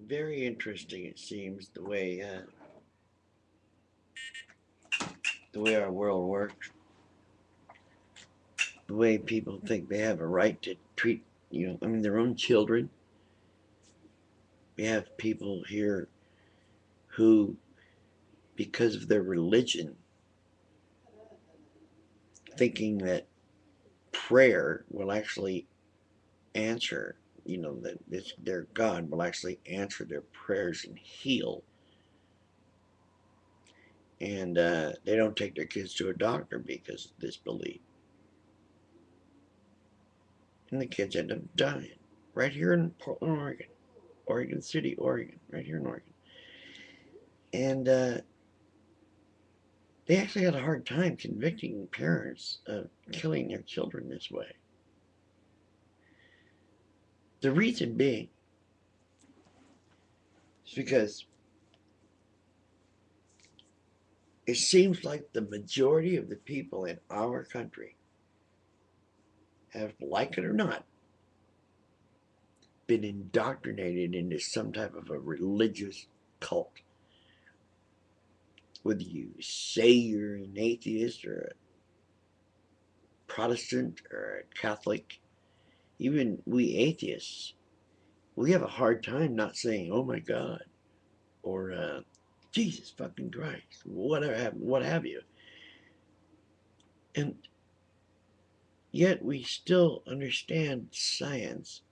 Very interesting, it seems, the way our world works, the way people think they have a right to treat, their own children. We have people here who, because of their religion, thinking that prayer will actually answer, that their God will actually answer their prayers and heal. And they don't take their kids to a doctor because of this belief. And the kids end up dying right here in Portland, Oregon, Oregon City, Oregon, right here in Oregon. And they actually had a hard time convicting parents of killing their children this way. The reason being is because it seems like the majority of the people in our country have, like it or not, been indoctrinated into some type of a religious cult. Whether you say you're an atheist or a Protestant or a Catholic, even we atheists, we have a hard time not saying, oh my God, or Jesus fucking Christ, whatever, what have you. And yet we still understand science,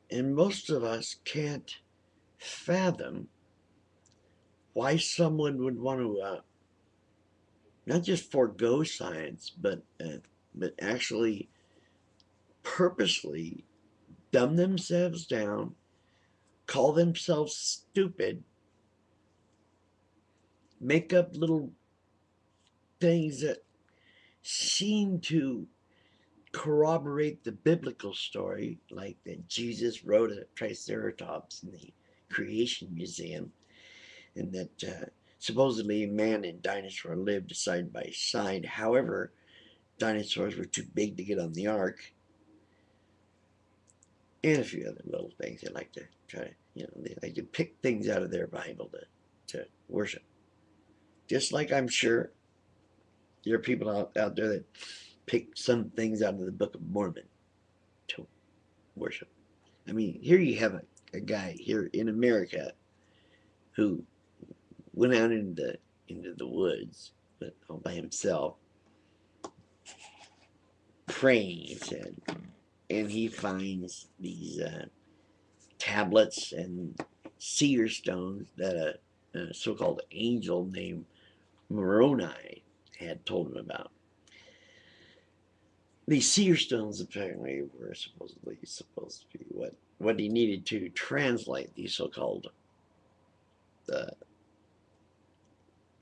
and most of us can't fathom why someone would want to not just forego science, but actually purposely dumb themselves down, call themselves stupid, make up little things that seem to corroborate the biblical story, like that Jesus rode a triceratops in the Creation Museum, and that supposedly man and dinosaur lived side by side. However, dinosaurs were too big to get on the ark, and a few other little things they like to try to, they like to pick things out of their Bible to worship. Just like I'm sure there are people out there that pick some things out of the Book of Mormon to worship. I mean, here you have a guy here in America who went out into the woods all by himself, praying, he said, and he finds these tablets and seer stones that a so-called angel named Moroni had told him about. These seer stones apparently were supposedly supposed to be what he needed to translate these so-called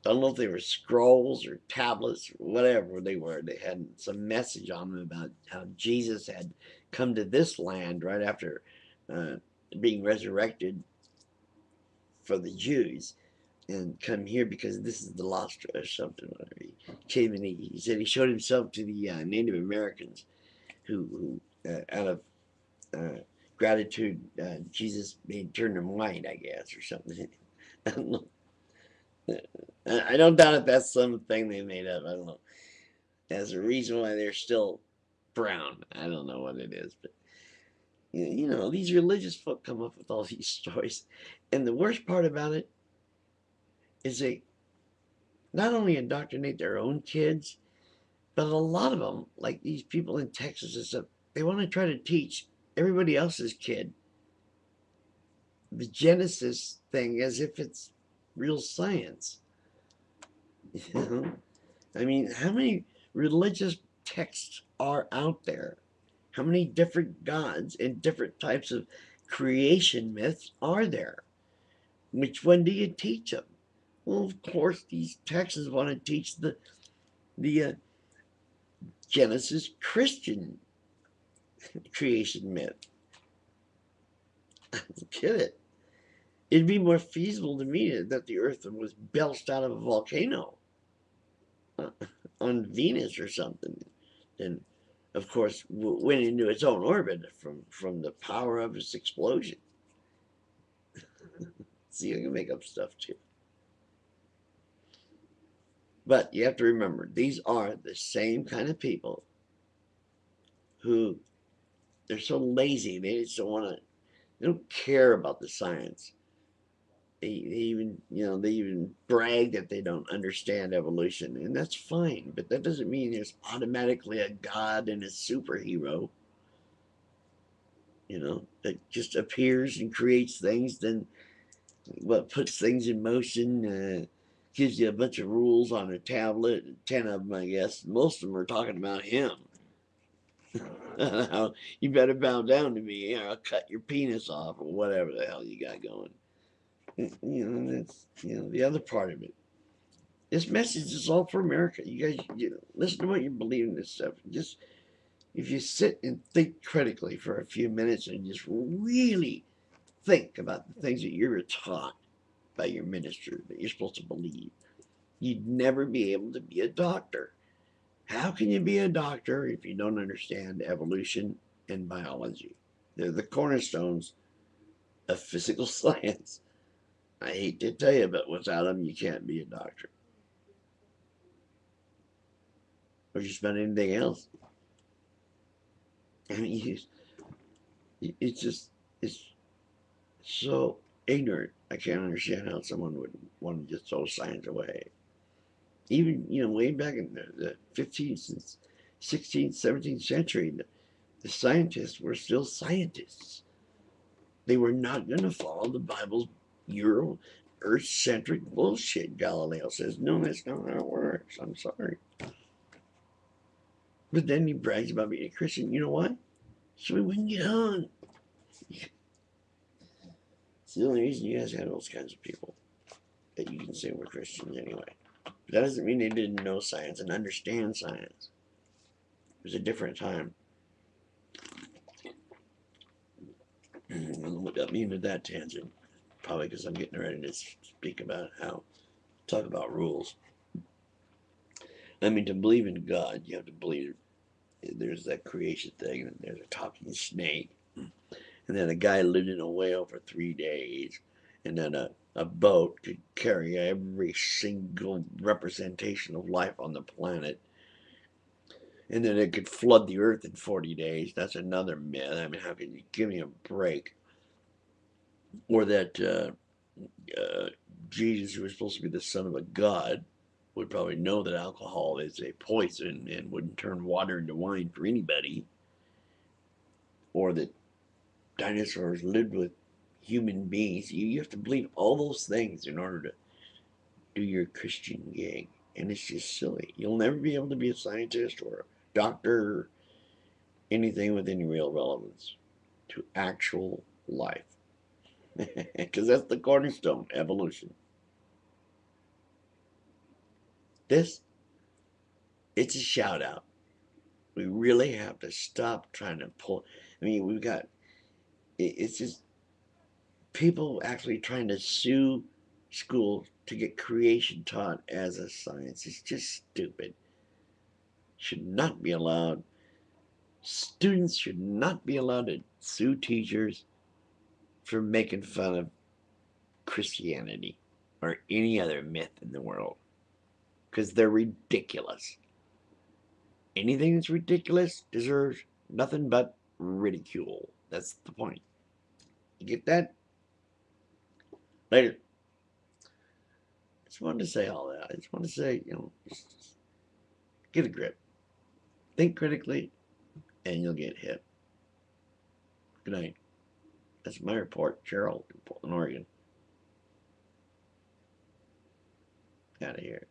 I don't know if they were scrolls or tablets or whatever they were. They had some message on them about how Jesus had come to this land right after uh, being resurrected for the Jews and come here because this is the lost or something. Whatever. He came and he said he showed himself to the Native Americans who out of gratitude, Jesus made turn them white, I guess, or something. I don't know. I don't doubt if that's something they made up. I don't know. As a reason why they're still brown. I don't know what it is, but these religious folk come up with all these stories, and the worst part about it is they not only indoctrinate their own kids, but a lot of them, like these people in Texas and stuff, they want to try to teach everybody else's kid the Genesis thing as if it's real science. You know? I mean, how many religious texts are out there? How many different gods and different types of creation myths are there? Which one do you teach them? Well, of course, these texts want to teach the Genesis Christian creation myth. Get it? It'd be more feasible to me that the Earth was belched out of a volcano on Venus or something, than, of course, went into its own orbit from the power of its explosion. See, I can make up stuff too. But you have to remember, these are the same kind of people who they're so lazy. They just don't want to. They don't care about the science. They even, they even brag that they don't understand evolution, and that's fine. But that doesn't mean there's automatically a god and a superhero, that just appears and creates things. Then what puts things in motion? Gives you a bunch of rules on a tablet. 10 of them, I guess. Most of them are talking about him. You better bow down to me, or I'll cut your penis off, or whatever the hell you got going. That's the other part of it. This message is all for America. You guys, listen to what you believe in this stuff. Just if you sit and think critically for a few minutes and just really think about the things that you're taught by your minister that you're supposed to believe, you'd never be able to be a doctor. How can you be a doctor if you don't understand evolution and biology? They're the cornerstones of physical science. I hate to tell you, but without them, you can't be a doctor. Or just about anything else. I mean, it's so ignorant. I can't understand how someone would want to just throw science away. Even, way back in the 15th, 16th, 17th century, the scientists were still scientists. They were not going to follow the Bible's Euro Earth-centric bullshit. Galileo says, no, that's not how it works. I'm sorry. But then he brags about being a Christian. You know why? So we wouldn't get hung. It's the only reason you guys have those kinds of people that you can say we're Christians anyway. But that doesn't mean they didn't know science and understand science. It was a different time. What got me into that tangent? Probably because I'm getting ready to speak about talk about rules. I mean, to believe in God, you have to believe there's that creation thing, and there's a talking snake, and then a guy lived in a whale for 3 days, and then a boat could carry every single representation of life on the planet, and then it could flood the earth in 40 days. That's another myth. I mean, how can you give me a break? Or that Jesus, who was supposed to be the son of a god, would probably know that alcohol is a poison and wouldn't turn water into wine for anybody. Or that dinosaurs lived with human beings. You have to believe all those things in order to do your Christian gig. And it's just silly. You'll never be able to be a scientist or a doctor or anything with any real relevance to actual life. Because that's the cornerstone, evolution. It's a shout out. We really have to stop trying to pull. I mean, it's just people actually trying to sue schools to get creation taught as a science. It's just stupid. Should not be allowed. Students should not be allowed to sue teachers for making fun of Christianity or any other myth in the world because they're ridiculous. Anything that's ridiculous deserves nothing but ridicule. That's the point. You get that? Later. I just wanted to say all that. I just want to say, just get a grip. Think critically, and you'll get hit. Good night. That's my report. Gerald in Portland, Oregon. Out of here.